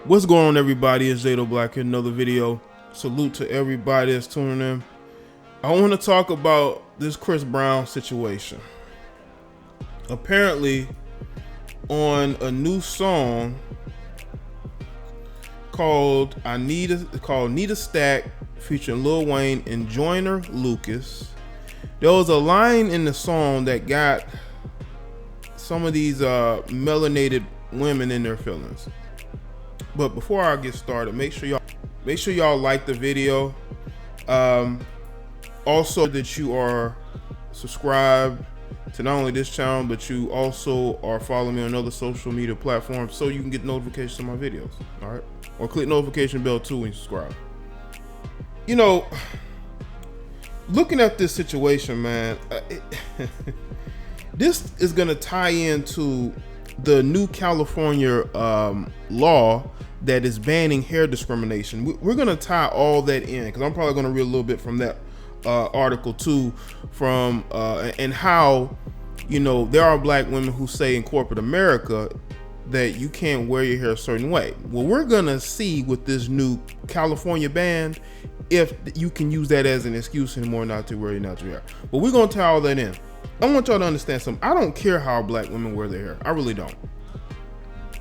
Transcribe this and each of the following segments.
What's going on, everybody? It's Jaye Black in another video. Salute to everybody that's tuning in. I want to talk about this Chris Brown situation. Apparently, on a new song called Need a Stack featuring Lil Wayne and Joyner Lucas, there was a line in the song that got some of these melanated women in their feelings. But before I get started, make sure y'all like the video. Also that you are subscribed to not only this channel, but you also are following me on other social media platforms so you can get notifications of my videos. All right, or click notification bell too when you subscribe. You know, looking at this situation, man, this is gonna tie into the new California law that is banning hair discrimination. We're gonna tie all that in because I'm probably gonna read a little bit from that article too, from and how, you know, there are black women who say in corporate America that you can't wear your hair a certain way. Well, we're gonna see with this new California ban if you can use that as an excuse anymore not to wear your natural hair. But we're gonna tie all that in. I want y'all to understand something. I don't care how black women wear their hair. I really don't.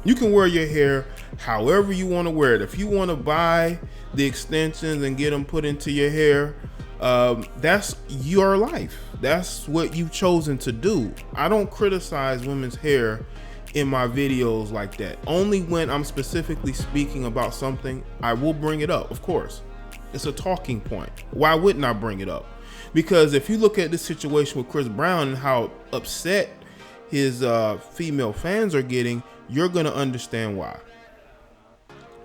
You can wear your hair however you want to wear it. If you want to buy the extensions and get them put into your hair, that's your life. That's what you've chosen to do. I don't criticize women's hair in my videos like that. Only when I'm specifically speaking about something, I will bring it up, of course. It's a talking point. Why wouldn't I bring it up? Because if you look at this situation with Chris Brown and how upset his female fans are getting, you're going to understand why.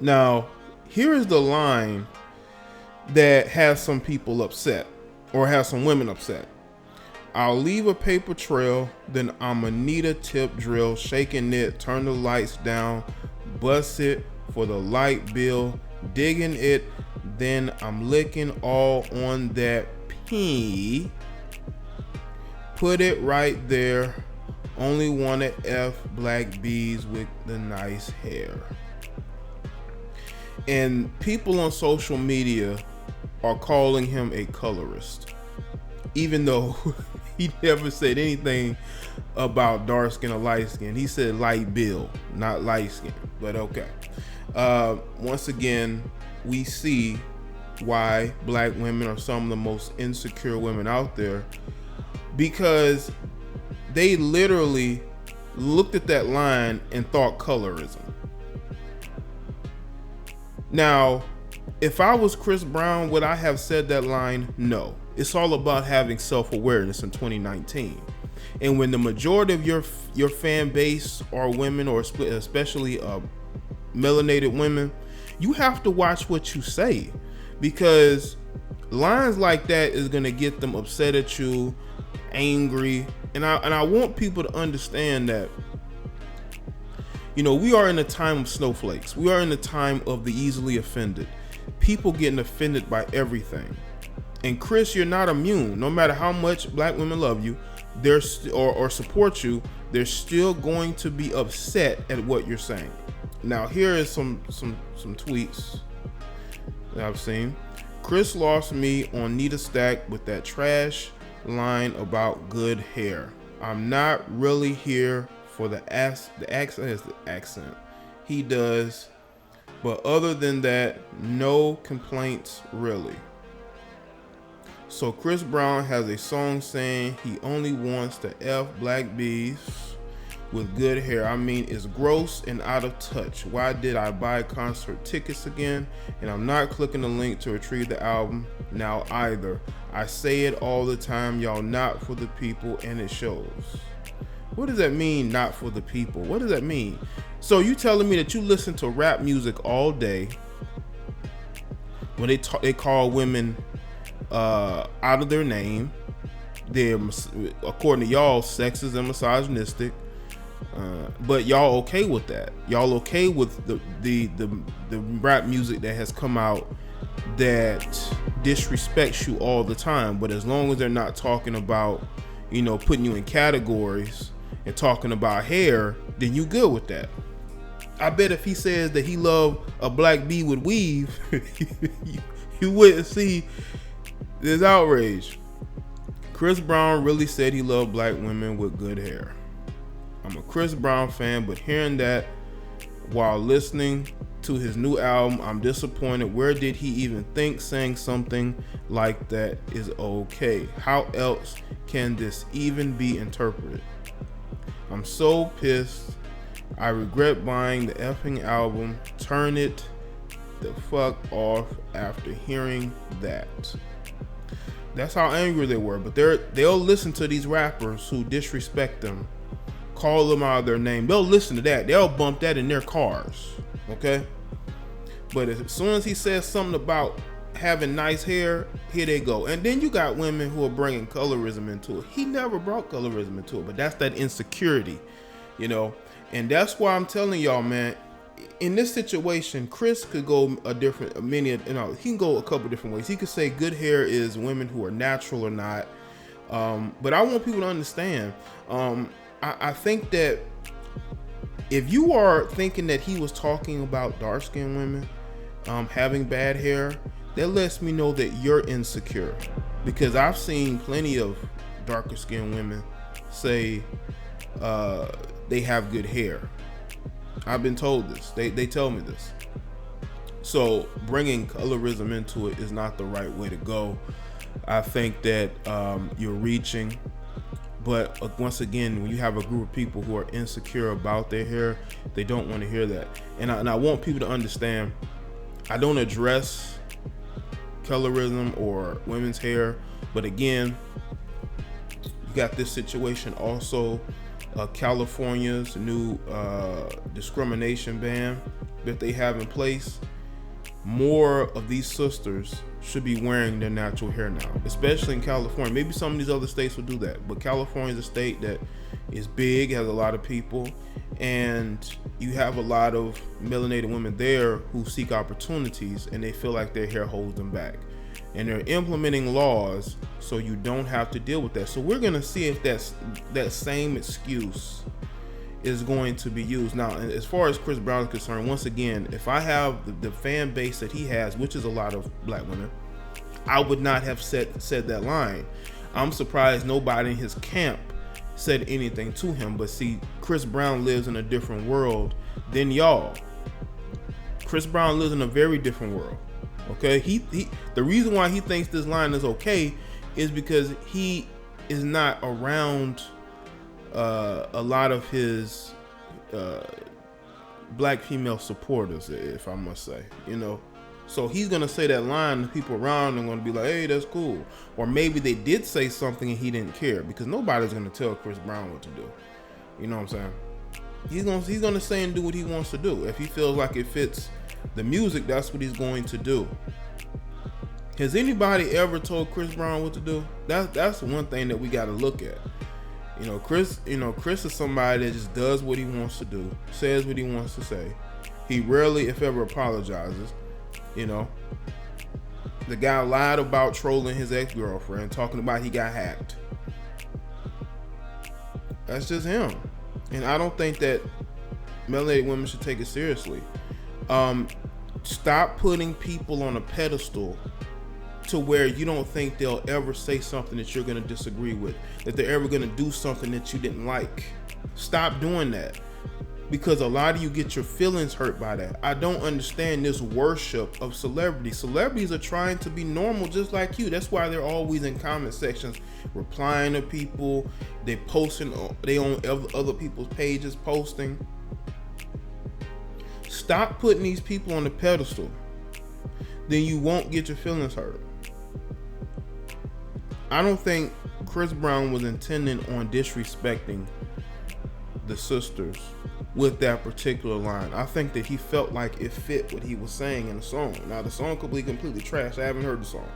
Now, here is the line that has some people upset, or has some women upset. I'll leave a paper trail, then I'ma need a tip drill, shaking it, turn the lights down, bust it for the light bill, digging it, then I'm licking all on that pee, put it right there. Only wanna F BIack Bihs with the nice hair. And people on social media are calling him a colorist, even though he never said anything about dark skin or light skin. He said light bill, not light skin, but okay. Once again, we see why black women are some of the most insecure women out there, because they literally looked at that line and thought colorism. Now, if I was Chris Brown, would I have said that line? No. It's all about having self-awareness in 2019. And when the majority of your fan base are women, or especially melanated women, you have to watch what you say, because lines like that is going to get them upset at you, angry. And I want people to understand that, you know, we are in a time of snowflakes. We are in a time of the easily offended. People getting offended by everything. And Chris, you're not immune. No matter how much black women love you, or support you, they're still going to be upset at what you're saying. Now, here is some tweets that I've seen. Chris lost me on Need a Stack with that trash line about good hair. I'm not really here for the accent is the accent he does, but other than that, no complaints really. So Chris Brown has a song saying he only wants to F BIack Bihs with good hair. I mean, it's gross and out of touch. Why did I buy concert tickets again? And I'm not clicking the link to retrieve the album now either. I say it all the time, y'all not for the people, and it shows. What does that mean, not for the people? What does that mean? So you telling me that you listen to rap music all day when they call women out of their name? They're, according to y'all, sexist and misogynistic. But y'all okay with that? Y'all okay with the rap music that has come out that disrespects you all the time? But as long as they're not talking about, you know, putting you in categories and talking about hair, then you good with that. I bet if he says that he loved a black bee with weave, you wouldn't see this outrage. Chris Brown really said he loved black women with good hair. I'm a Chris Brown fan, but hearing that while listening to his new album, I'm disappointed. Where did he even think saying something like that is okay? How else can this even be interpreted? I'm so pissed. I regret buying the effing album. Turn it the fuck off after hearing that. That's how angry they were. But they'll listen to these rappers who disrespect them, call them out of their name. They'll listen to that. They'll bump that in their cars. Okay? But as soon as he says something about having nice hair, here they go. And then you got women who are bringing colorism into it. He never brought colorism into it, but that's that insecurity, you know. And that's why I'm telling y'all, man, in this situation, Chris could go he can go a couple different ways. He could say good hair is women who are natural or not. But I want people to understand, I think that if you are thinking that he was talking about dark-skinned women having bad hair, that lets me know that you're insecure. Because I've seen plenty of darker-skinned women say they have good hair. I've been told this. They tell me this. So bringing colorism into it is not the right way to go. I think that you're reaching. But once again, when you have a group of people who are insecure about their hair, they don't want to hear that. And I want people to understand, I don't address colorism or women's hair. But again, you got this situation also. California's new discrimination ban that they have in place. More of these sisters should be wearing their natural hair now, especially in California. Maybe some of these other states will do that, but California is a state that is big, has a lot of people, and you have a lot of melanated women there who seek opportunities, and they feel like their hair holds them back. And they're implementing laws so you don't have to deal with that. So we're gonna see if that same excuse is going to be used. Now, as far as Chris Brown is concerned, once again, if I have the fan base that he has, which is a lot of black women, I would not have said that line. I'm surprised nobody in his camp said anything to him. But see, Chris Brown lives in a different world than y'all. Chris Brown lives in a very different world. Okay, the reason why he thinks this line is okay is because he is not around a lot of his black female supporters, if I must say, you know. So he's gonna say that line, and people around him are gonna be like, "Hey, that's cool." Or maybe they did say something and he didn't care, because nobody's gonna tell Chris Brown what to do. You know what I'm saying? He's gonna say and do what he wants to do. If he feels like it fits the music, that's what he's going to do. Has anybody ever told Chris Brown what to do? That's one thing that we got to look at. Chris is somebody that just does what he wants to do, says what he wants to say. He rarely, if ever, apologizes. The guy lied about trolling his ex-girlfriend, talking about he got hacked. That's just him. And I don't think that melanated women should take it seriously. Stop putting people on a pedestal to where you don't think they'll ever say something that you're going to disagree with, that they're ever going to do something that you didn't like. Stop doing that, because a lot of you get your feelings hurt by that. I don't understand this worship of celebrities. Celebrities are trying to be normal just like you. That's why they're always in comment sections replying to people. They on other people's pages posting. Stop putting these people on the pedestal. Then you won't get your feelings hurt. I don't think Chris Brown was intending on disrespecting the sisters with that particular line. I think that he felt like it fit what he was saying in the song. Now, the song could be completely trash. I haven't heard the song.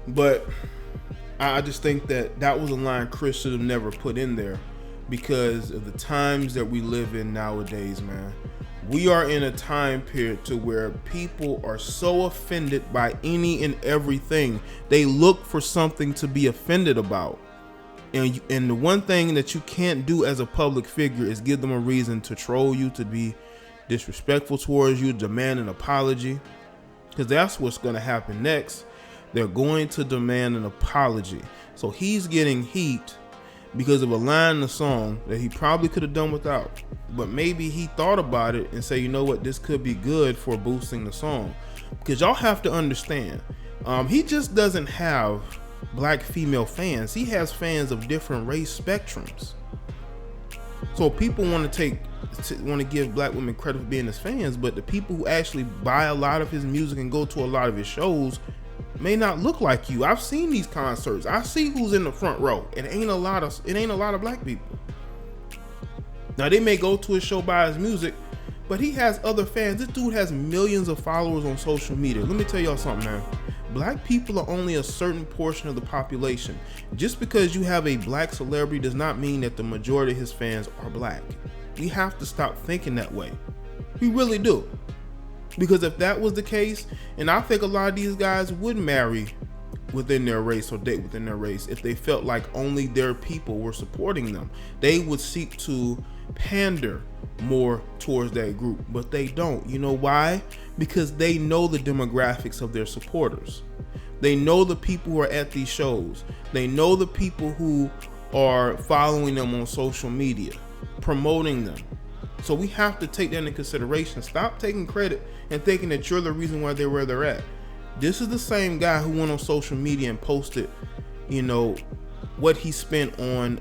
But I just think that was a line Chris should have never put in there, because of the times that we live in nowadays, man. We are in a time period to where people are so offended by any and everything. They look for something to be offended about. And the one thing that you can't do as a public figure is give them a reason to troll you, to be disrespectful towards you, demand an apology, because that's what's going to happen next. They're going to demand an apology. So he's getting heat because of a line in the song that he probably could have done without, but maybe he thought about it and say, you know what, this could be good for boosting the song. Because y'all have to understand, he just doesn't have black female fans. He has fans of different race spectrums. So people want to give black women credit for being his fans, but the people who actually buy a lot of his music and go to a lot of his shows may not look like you. I've seen these concerts. I see who's in the front row. It ain't a lot of black people. Now they may go to his show, buy his music, but he has other fans. This dude has millions of followers on social media. Let me tell y'all something, man. Black people are only a certain portion of the population. Just because you have a black celebrity does not mean that the majority of his fans are black. We have to stop thinking that way. We really do. Because if that was the case, and I think a lot of these guys would marry within their race or date within their race if they felt like only their people were supporting them. They would seek to pander more towards that group, but they don't. You know why? Because they know the demographics of their supporters. They know the people who are at these shows. They know the people who are following them on social media, promoting them. So we have to take that into consideration. Stop taking credit and thinking that you're the reason why they're where they're at. This is the same guy who went on social media and posted, you know, what he spent on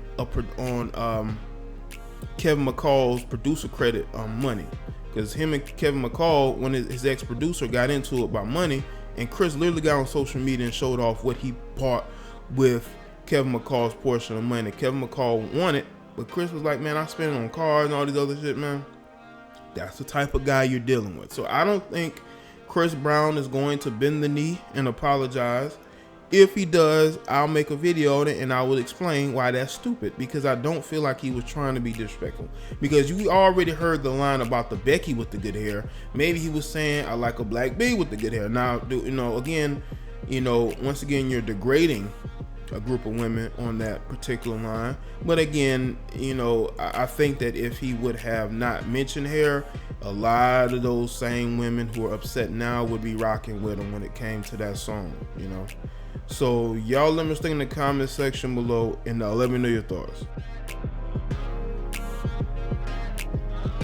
Kevin McCall's producer credit money. Because him and Kevin McCall, when his ex-producer got into it about money, and Chris literally got on social media and showed off what he bought with Kevin McCall's portion of money. Kevin McCall wanted, but Chris was like, man, I spent it on cars and all these other shit, man. That's the type of guy you're dealing with. So I don't think Chris Brown is going to bend the knee and apologize. If he does, I'll make a video on it and I will explain why that's stupid, because I don't feel like he was trying to be disrespectful. Because you already heard the line about the Becky with the good hair. Maybe he was saying, I like a black B with the good hair. Now, once again, you're degrading a group of women on that particular line. But again, I think that if he would have not mentioned hair, a lot of those same women who are upset now would be rocking with him when it came to that song, So y'all let me know in the comment section below and let me know your thoughts.